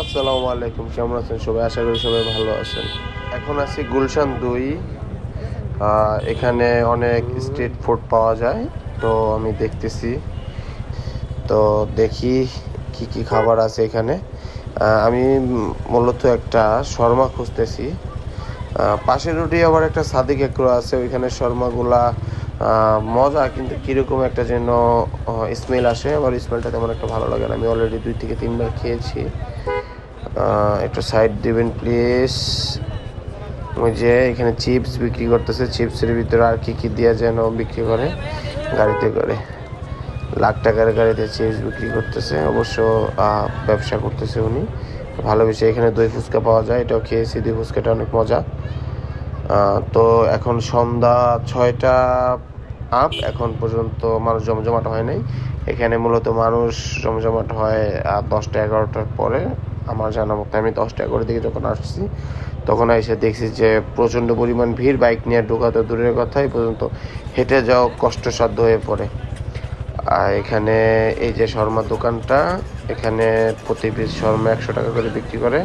আসসালামু আলাইকুম, কেমন আছেন সবাই? আশা করি সবাই ভালো আছেন। এখন আছি গুলশান 2। এখানে অনেক স্ট্রিট ফুড পাওয়া যায়, তো আমি দেখতেছি। তো দেখি কি কি খাবার আছে এখানে। আমি মূলত একটা শর্মা খুঁজতেছি। পাশের রুটি আবার একটা সাদিক এগ্রো আছে, ওইখানে শর্মাগুলা মজা, কিন্তু কীরকম একটা যেন স্মেল আসে। আমার স্মেলটা তেমন একটা ভালো লাগে না। আমি অলরেডি 2 থেকে 3 বার খেয়েছি। একটু সাইড দিবেন প্লিজ। ওই যে এখানে চিপস বিক্রি করতেছে, চিপসের ভিতরে আর কি কি দিয়ে যেন বিক্রি করে, গাড়িতে করে লাখ টাকার গাড়িতে চিপস বিক্রি করতেছে। অবশ্য ব্যবসা করতেছে উনি, ভালো বিষয়। এখানে দই ফুচকা পাওয়া যায়, এটাও খেয়েছি, দই ফুচকাটা অনেক মজা। তো এখন সন্ধ্যা 6টা আপ, এখন পর্যন্ত মানুষ জমজমাট হয় নাই। এখানে মূলত মানুষ জমজমাট হয় 10টা-11টার পরে। আমার জানা মতো আমি 10টা-11টার দিকে যখন আসছি, তখন এসে দেখছি যে প্রচণ্ড পরিমাণ ভিড়। বাইক নিয়ে ঢোকা তো দূরের কথা, এই পর্যন্ত হেঁটে যাওয়া কষ্টসাধ্য হয়ে পড়ে। আর এখানে এই যে শর্মার দোকানটা, এখানে প্রতি পিস শর্মা 100 টাকা করে বিক্রি করে।